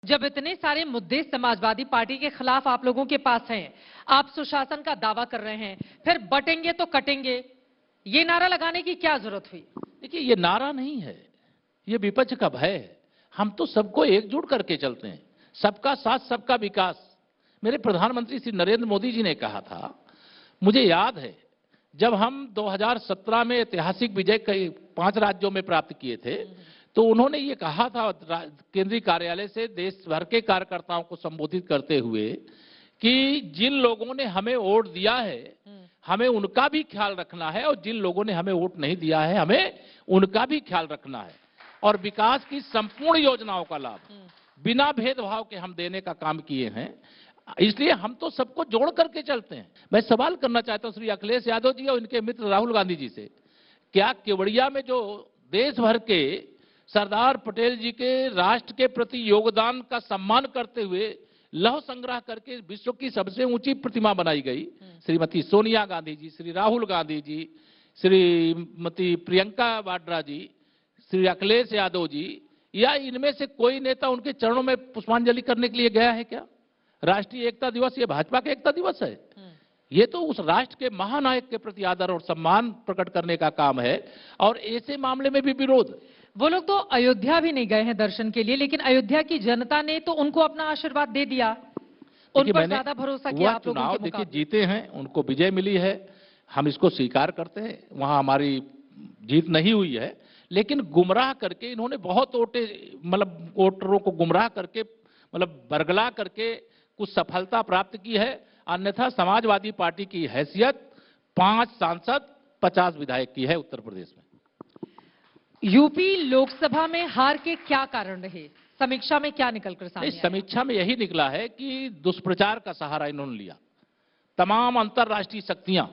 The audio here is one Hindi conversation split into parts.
जब इतने सारे मुद्दे समाजवादी पार्टी के खिलाफ आप लोगों के पास हैं, आप सुशासन का दावा कर रहे हैं, फिर बटेंगे तो कटेंगे, ये नारा लगाने की क्या जरूरत हुई? देखिए, ये नारा नहीं है, ये विपक्ष का भय है। हम तो सबको एकजुट करके चलते हैं, सबका साथ सबका विकास। मेरे प्रधानमंत्री श्री नरेंद्र मोदी जी ने कहा था, मुझे याद है जब हम 2017 में ऐतिहासिक विजय कई 5 राज्यों में प्राप्त किए थे, तो उन्होंने ये कहा था केंद्रीय कार्यालय से देश भर के कार्यकर्ताओं को संबोधित करते हुए कि जिन लोगों ने हमें वोट दिया है हमें उनका भी ख्याल रखना है, और जिन लोगों ने हमें वोट नहीं दिया है हमें उनका भी ख्याल रखना है, और विकास की संपूर्ण योजनाओं का लाभ बिना भेदभाव के हम देने का काम किए हैं। इसलिए हम तो सबको जोड़ करके चलते हैं। मैं सवाल करना चाहता हूं श्री अखिलेश यादव जी और इनके मित्र राहुल गांधी जी से, क्या केवड़िया में जो देश भर के सरदार पटेल जी के राष्ट्र के प्रति योगदान का सम्मान करते हुए लौह संग्रह करके विश्व की सबसे ऊंची प्रतिमा बनाई गई, श्रीमती सोनिया गांधी जी, श्री राहुल गांधी जी, श्रीमती प्रियंका वाड्रा जी, श्री अखिलेश यादव जी, या इनमें से कोई नेता उनके चरणों में पुष्पांजलि करने के लिए गया है क्या? राष्ट्रीय एकता दिवस ये भाजपा का एकता दिवस है, ये तो उस राष्ट्र के महानायक के प्रति आदर और सम्मान प्रकट करने का काम है। और ऐसे मामले में भी विरोध। वो लोग तो अयोध्या भी नहीं गए हैं दर्शन के लिए, लेकिन अयोध्या की जनता ने तो उनको अपना आशीर्वाद दे दिया, उन पर ज्यादा भरोसा किया आप लोगों के मुकाबले। देखिए, जीते हैं, उनको विजय मिली है, हम इसको स्वीकार करते हैं, वहां हमारी जीत नहीं हुई है, लेकिन गुमराह करके इन्होंने बहुत वोटरों को गुमराह करके बरगला करके कुछ सफलता प्राप्त की है। अन्यथा समाजवादी पार्टी की हैसियत 5 सांसद 50 विधायक की है उत्तर प्रदेश में। यूपी लोकसभा में हार के क्या कारण रहे? समीक्षा में क्या निकलकर सामने आया? समीक्षा में यही निकला है कि दुष्प्रचार का सहारा इन्होंने लिया। तमाम अंतर्राष्ट्रीय शक्तियां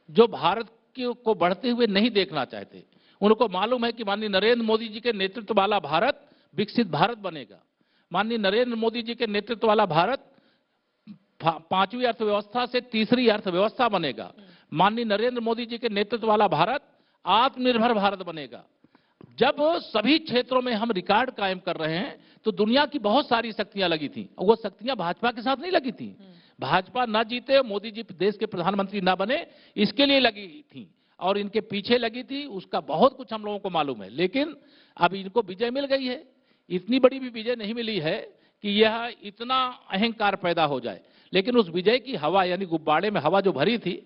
जो भारत को बढ़ते हुए नहीं देखना चाहते, उनको मालूम है कि माननीय नरेंद्र मोदी जी के नेतृत्व वाला भारत विकसित भारत बनेगा। माननीय नरेंद्र मोदी जी के नेतृत्व वाला भारत 5वीं अर्थव्यवस्था से 3री अर्थव्यवस्था बनेगा। माननीय नरेंद्र मोदी जी के नेतृत्व वाला भारत आत्मनिर्भर भारत बनेगा। जब सभी क्षेत्रों में हम रिकॉर्ड कायम कर रहे हैं तो दुनिया की बहुत सारी शक्तियां लगी थी, वो शक्तियां भाजपा के साथ नहीं लगी थी। भाजपा ना जीते, मोदी जी देश के प्रधानमंत्री ना बने, इसके लिए लगी थी और इनके पीछे लगी थी। उसका बहुत कुछ हम लोगों को मालूम है, लेकिन अब इनको विजय मिल गई है। इतनी बड़ी भी विजय नहीं मिली है कि यह इतना अहंकार पैदा हो जाए, लेकिन उस विजय की हवा यानी गुब्बारे में हवा जो भरी थी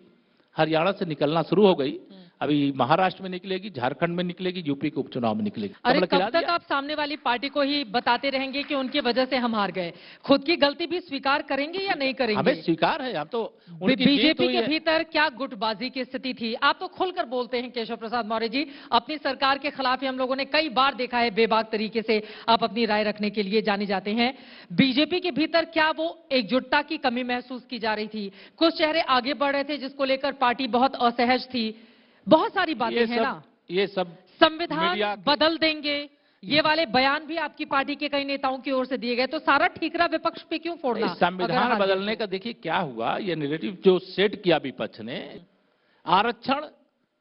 हरियाणा से निकलना शुरू हो गई। अभी महाराष्ट्र में निकलेगी, झारखंड में निकलेगी, यूपी के उपचुनाव में निकलेगी। अरे कब तक आप सामने वाली पार्टी को ही बताते रहेंगे कि उनकी वजह से हम हार गए? खुद की गलती भी स्वीकार करेंगे या नहीं करेंगे? हमें स्वीकार है। हम तो बीजेपी के भीतर क्या गुटबाजी की स्थिति थी? आप तो खुलकर बोलते हैं केशव प्रसाद मौर्य जी, अपनी सरकार के खिलाफ ही हम लोगों ने कई बार देखा है बेबाक तरीके से आप अपनी राय रखने के लिए जाने जाते हैं। बीजेपी के भीतर क्या वो एकजुटता की कमी महसूस की जा रही थी? कुछ चेहरे आगे बढ़ रहे थे जिसको लेकर पार्टी बहुत असहज थी। बहुत सारी बातें हैं ना, ये सब संविधान बदल देंगे, ये वाले बयान भी आपकी पार्टी के कई नेताओं की ओर से दिए गए, तो सारा ठीकरा विपक्ष पे क्यों फोड़ना? संविधान बदलने का देखिए क्या हुआ, ये नैरेटिव जो सेट किया विपक्ष ने, आरक्षण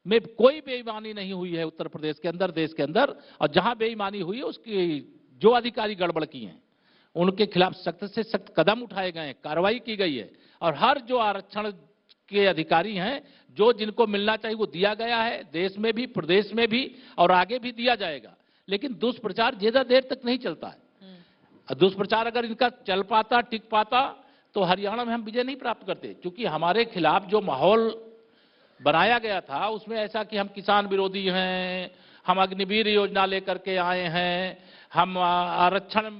में कोई बेईमानी नहीं हुई है उत्तर प्रदेश के अंदर, देश के अंदर, और जहां बेईमानी हुई है उसकी जो अधिकारी गड़बड़ की हैं उनके खिलाफ सख्त से सख्त कदम उठाए गए हैं, कार्रवाई की गई है, और हर जो आरक्षण के अधिकारी हैं जो जिनको मिलना चाहिए वो दिया गया है, देश में भी, प्रदेश में भी, और आगे भी दिया जाएगा। लेकिन दुष्प्रचार ज्यादा देर तक नहीं चलता है। दुष्प्रचार अगर इनका चल पाता, टिक पाता, तो हरियाणा में हम विजय नहीं प्राप्त करते, क्योंकि हमारे खिलाफ जो माहौल बनाया गया था उसमें ऐसा कि हम किसान विरोधी हैं, हम अग्निवीर योजना लेकर के आए हैं, हम आरक्षण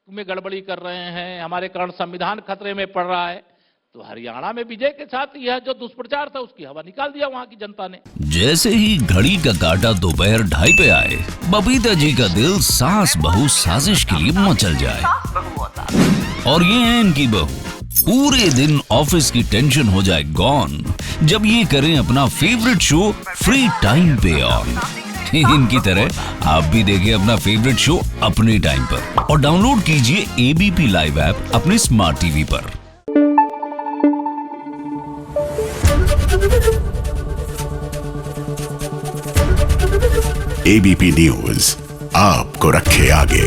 में गड़बड़ी कर रहे हैं, हमारे कारण संविधान खतरे में पड़ रहा है। तो हरियाणा में विजय के साथ यह जो दुष्प्रचार था उसकी हवा निकाल दिया वहां की जनता ने। जैसे ही घड़ी का काटा दोपहर 2:30 पे आए, बबीता जी का दिल सास बहू साजिश के लिए मचल जाए। और ये है इनकी बहू, पूरे दिन ऑफिस की टेंशन हो जाए गॉन जब ये करें अपना फेवरेट शो फ्री टाइम पे ऑन। इनकी तरह आप भी देखिए अपना फेवरेट शो अपने टाइम पर और डाउनलोड कीजिए ABP लाइव ऐप अपने स्मार्ट टीवी पर। ABP न्यूज आपको रखे आगे।